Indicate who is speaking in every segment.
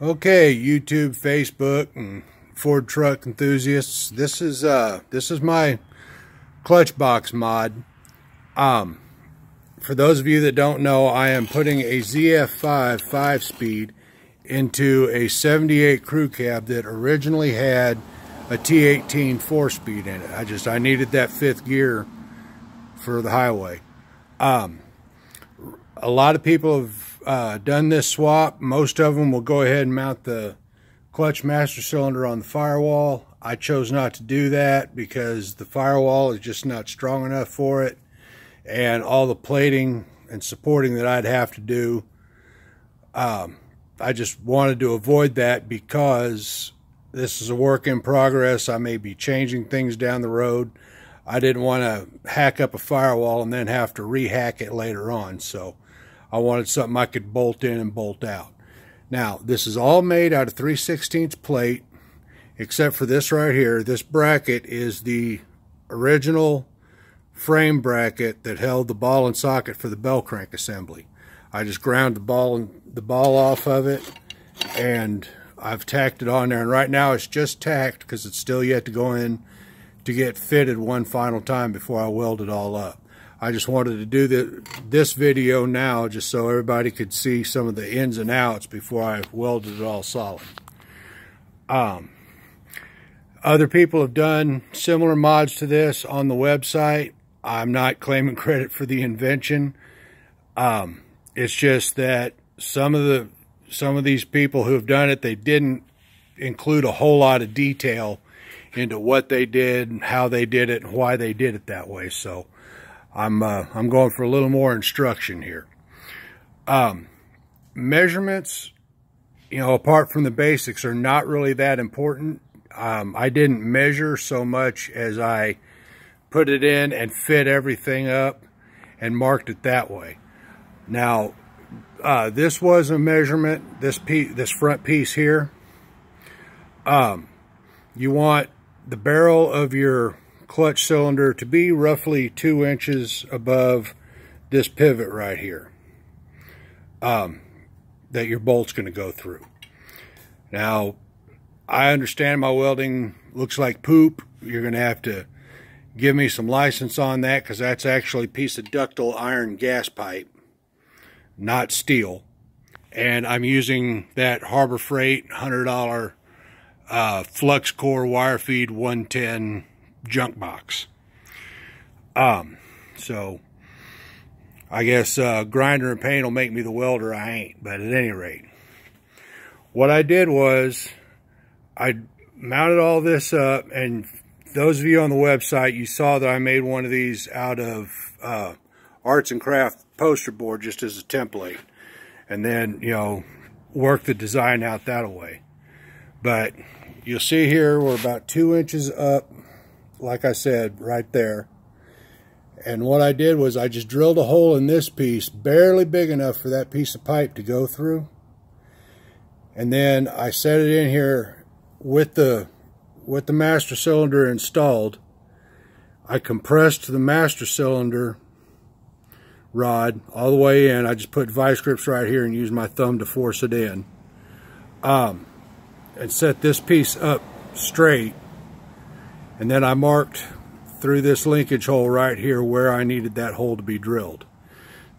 Speaker 1: Okay, YouTube, Facebook, and Ford truck enthusiasts. This is my clutch box mod. For those of you that don't know, I am putting a ZF5 5-speed into a 78 crew cab that originally had a T18 4-speed in it. I needed that fifth gear for the highway. A lot of people have done this swap. Most of them will go ahead and mount the clutch master cylinder on the firewall. I chose not to do that because the firewall is just not strong enough for it, and all the plating and supporting that I'd have to do, I just wanted to avoid that because this is a work in progress. I may be changing things down the road. I didn't want to hack up a firewall and then have to rehack it later on, so I wanted something I could bolt in and bolt out. Now, this is all made out of 3/16 plate, except for this right here. This bracket is the original frame bracket that held the ball and socket for the bell crank assembly. I just ground the ball off of it, and I've tacked it on there. And right now it's just tacked because it's still yet to go in to get fitted one final time before I weld it all up. I just wanted to do this video now just so everybody could see some of the ins and outs before I welded it all solid. Other people have done similar mods to this on the website. I'm not claiming credit for the invention. It's just that some of these people who have done it, they didn't include a whole lot of detail into what they did and how they did it and why they did it that way. So I'm going for a little more instruction here. Measurements, apart from the basics, are not really that important. I didn't measure so much as I put it in and fit everything up and marked it that way. Now, this was a measurement, this front piece here. You want the barrel of your clutch cylinder to be roughly 2 inches above this pivot right here that your bolt's going to go through. Now, I understand my welding looks like poop. You're going to have to give me some license on that because that's actually a piece of ductile iron gas pipe, not steel. And I'm using that Harbor Freight $100 flux core wire feed 110 junk box. So I guess grinder and paint will make me the welder I ain't, but at any rate, what I did was I mounted all this up, and those of you on the website, you saw that I made one of these out of arts and craft poster board just as a template, and then work the design out that way. But you'll see here we're about 2 inches up, like I said, right there. And what I did was I just drilled a hole in this piece, barely big enough for that piece of pipe to go through. And then I set it in here with the master cylinder installed. I compressed the master cylinder rod all the way in. I just put vice grips right here and used my thumb to force it in. And set this piece up straight. And then I marked through this linkage hole right here where I needed that hole to be drilled.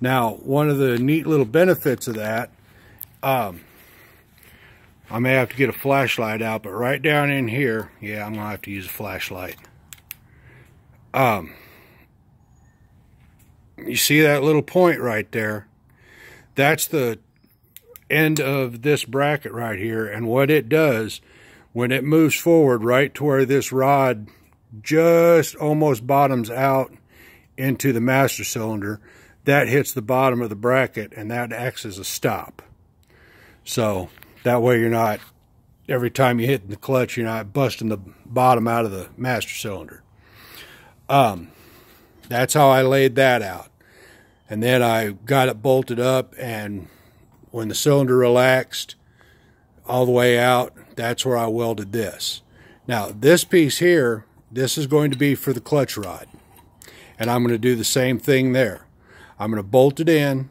Speaker 1: Now, one of the neat little benefits of that, I may have to get a flashlight out, but right down in here, yeah, I'm going to have to use a flashlight. You see that little point right there? That's the end of this bracket right here, and what it does when it moves forward right to where this rod just almost bottoms out into the master cylinder, that hits the bottom of the bracket, and that acts as a stop. So that way you're not, every time you hit the clutch, you're not busting the bottom out of the master cylinder. That's how I laid that out. And then I got it bolted up, and when the cylinder relaxed all the way out, that's where I welded this. Now, this piece here, this is going to be for the clutch rod. And I'm going to do the same thing there. I'm going to bolt it in.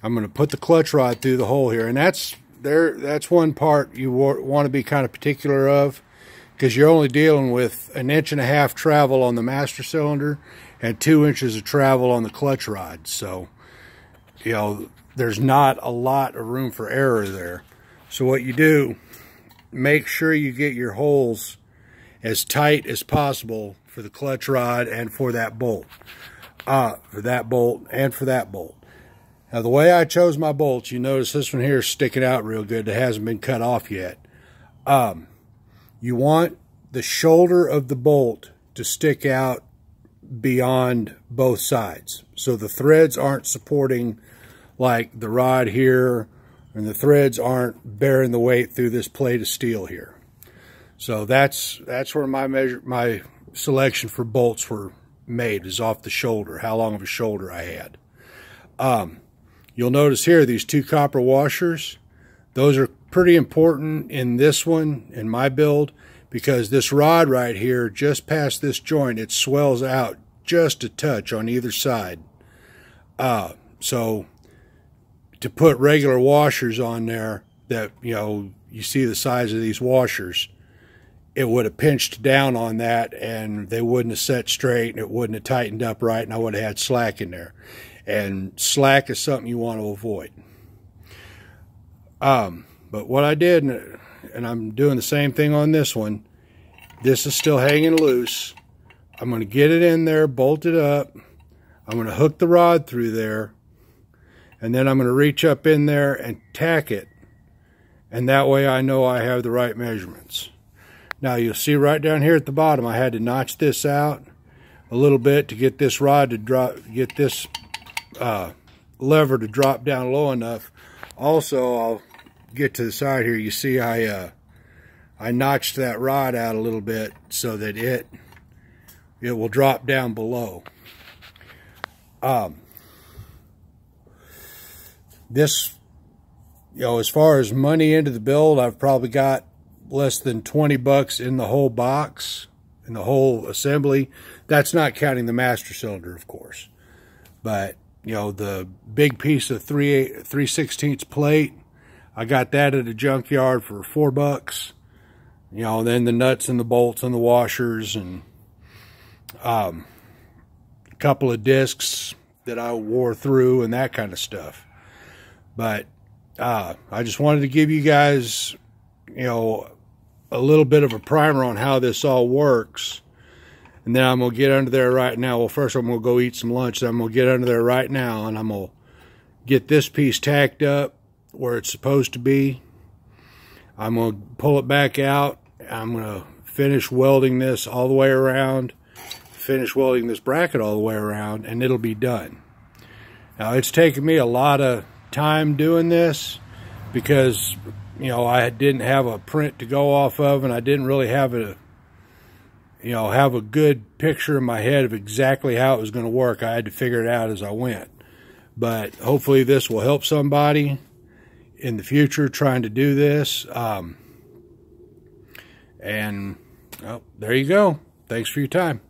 Speaker 1: I'm going to put the clutch rod through the hole here. And that's that's one part you want to be kind of particular of, because you're only dealing with 1.5 inches travel on the master cylinder and 2 inches of travel on the clutch rod. So, you know, there's not a lot of room for error there. So what you do, make sure you get your holes as tight as possible for the clutch rod and for that bolt. For that bolt and for that bolt. Now, the way I chose my bolts, you notice this one here is sticking out real good. It hasn't been cut off yet. You want the shoulder of the bolt to stick out beyond both sides. So the threads aren't supporting like the rod here, and the threads aren't bearing the weight through this plate of steel here. So that's where my selection for bolts were made, is off the shoulder, how long of a shoulder I had. You'll notice here these 2 copper washers. Those are pretty important in this one, in my build, because this rod right here, just past this joint, it swells out just a touch on either side. So to put regular washers on there that, you know, you see the size of these washers, it would have pinched down on that and they wouldn't have set straight and it wouldn't have tightened up right, and I would have had slack in there. And slack is something you want to avoid. But what I did, and I'm doing the same thing on this one, this is still hanging loose. I'm going to get it in there, bolt it up. I'm going to hook the rod through there, and then I'm going to reach up in there and tack it. And that way I know I have the right measurements. Now you'll see right down here at the bottom, I had to notch this out a little bit to get this rod to drop, get this lever to drop down low enough. Also, I'll get to the side here. You see I notched that rod out a little bit so that it will drop down below. This, you know, as far as money into the build, I've probably got less than 20 bucks in the whole box, in the whole assembly. That's not counting the master cylinder, of course. But, you know, the big piece of 3/16 plate, I got that at a junkyard for 4 bucks. You know, then the nuts and the bolts and the washers, and a couple of discs that I wore through and that kind of stuff. But I just wanted to give you guys, you know, a little bit of a primer on how this all works. And then I'm going to get under there right now. Well, first I'm going to go eat some lunch. Then I'm going to get under there right now, and I'm going to get this piece tacked up where it's supposed to be. I'm going to pull it back out. I'm going to finish welding this all the way around, finish welding this bracket all the way around, and it'll be done. Now, it's taken me a lot of time doing this because, you know, I didn't have a print to go off of, and I didn't really have a, you know, have a good picture in my head of exactly how it was going to work. I had to figure it out as I went. But hopefully this will help somebody in the future trying to do this. And, oh, there you go. Thanks for your time.